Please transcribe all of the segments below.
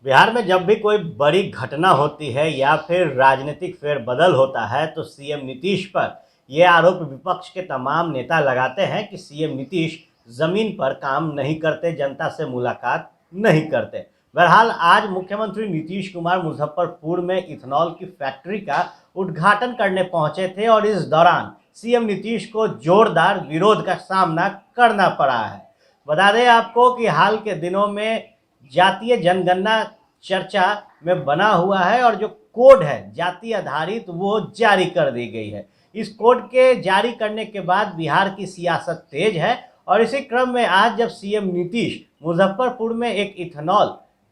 बिहार में जब भी कोई बड़ी घटना होती है या फिर राजनीतिक फेरबदल होता है तो सीएम नीतीश पर यह आरोप विपक्ष के तमाम नेता लगाते हैं कि सीएम नीतीश जमीन पर काम नहीं करते, जनता से मुलाकात नहीं करते। बहरहाल आज मुख्यमंत्री नीतीश कुमार मुजफ्फरपुर में इथेनॉल की फैक्ट्री का उद्घाटन करने पहुंचे थे और इस दौरान सीएम नीतीश को जोरदार विरोध का सामना करना पड़ा है। बता दें आपको कि हाल के दिनों में जातीय जनगणना चर्चा में बना हुआ है और जो कोड है जाति आधारित वो जारी कर दी गई है। इस कोड के जारी करने के बाद बिहार की सियासत तेज है और इसी क्रम में आज जब सीएम नीतीश मुजफ्फरपुर में एक इथेनॉल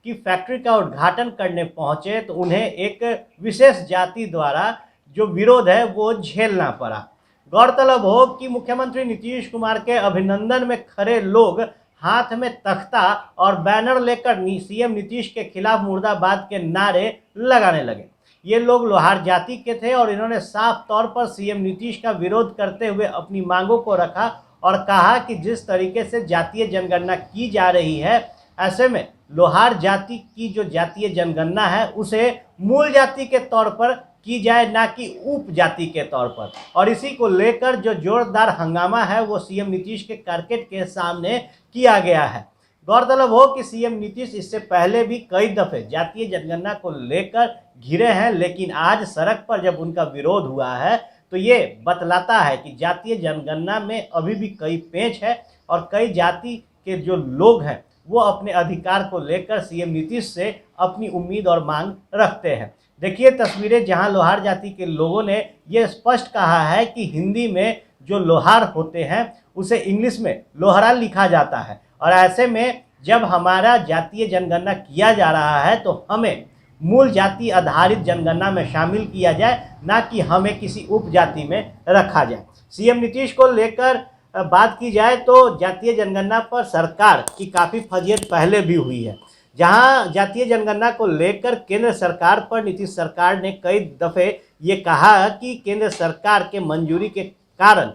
की फैक्ट्री का उद्घाटन करने पहुंचे तो उन्हें एक विशेष जाति द्वारा जो विरोध है वो झेलना पड़ा। गौरतलब हो कि मुख्यमंत्री नीतीश कुमार के अभिनंदन में खड़े लोग हाथ में तख्ता और बैनर लेकर सीएम नीतीश के खिलाफ मुर्दाबाद के नारे लगाने लगे। ये लोग लोहार जाति के थे और इन्होंने साफ तौर पर सीएम नीतीश का विरोध करते हुए अपनी मांगों को रखा और कहा कि जिस तरीके से जातीय जनगणना की जा रही है, ऐसे में लोहार जाति की जो जातीय जनगणना है उसे मूल जाति के तौर पर की जाए, ना कि उप जाति के तौर पर। और इसी को लेकर जो जोरदार हंगामा है वो सीएम नीतीश के कारकेट के सामने किया गया है। गौरतलब हो कि सीएम नीतीश इससे पहले भी कई दफे जातीय जनगणना को लेकर घिरे हैं, लेकिन आज सड़क पर जब उनका विरोध हुआ है तो ये बतलाता है कि जातीय जनगणना में अभी भी कई पेच है और कई जाति के जो लोग हैं वो अपने अधिकार को लेकर सीएम नीतीश से अपनी उम्मीद और मांग रखते हैं। देखिए तस्वीरें, जहां लोहार जाति के लोगों ने ये स्पष्ट कहा है कि हिंदी में जो लोहार होते हैं उसे इंग्लिश में लोहरा लिखा जाता है और ऐसे में जब हमारा जातीय जनगणना किया जा रहा है तो हमें मूल जाति आधारित जनगणना में शामिल किया जाए, ना कि हमें किसी उप जाति में रखा जाए। सीएम नीतीश को लेकर बात की जाए तो जातीय जनगणना पर सरकार की काफ़ी फजीहत पहले भी हुई है। जहां जातीय जनगणना को लेकर केंद्र सरकार पर नीतीश सरकार ने कई दफ़े ये कहा कि केंद्र सरकार के मंजूरी के कारण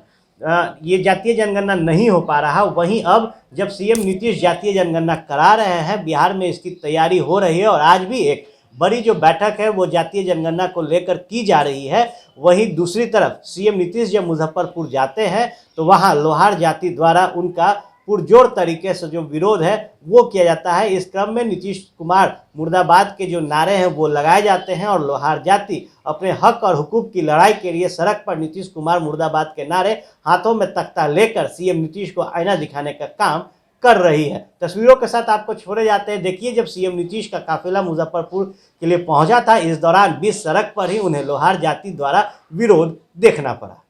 ये जातीय जनगणना नहीं हो पा रहा। वहीं अब जब सीएम नीतीश जातीय जनगणना करा रहे हैं, बिहार में इसकी तैयारी हो रही है और आज भी एक बड़ी जो बैठक है वो जातीय जनगणना को लेकर की जा रही है। वहीं दूसरी तरफ सीएम नीतीश जब मुजफ्फरपुर जाते हैं तो वहाँ लोहार जाति द्वारा उनका पुरजोर तरीके से जो विरोध है वो किया जाता है। इस क्रम में नीतीश कुमार मुर्दाबाद के जो नारे हैं वो लगाए जाते हैं और लोहार जाति अपने हक और हुकूक की लड़ाई के लिए सड़क पर नीतीश कुमार मुर्दाबाद के नारे, हाथों में तख्ता लेकर सीएम नीतीश को आईना दिखाने का काम कर रही है। तस्वीरों के साथ आपको छोड़े जाते हैं। देखिए, जब सीएम नीतीश का काफिला मुजफ्फरपुर के लिए पहुंचा था, इस दौरान बीच सड़क पर ही उन्हें लोहार जाति द्वारा विरोध देखना पड़ा।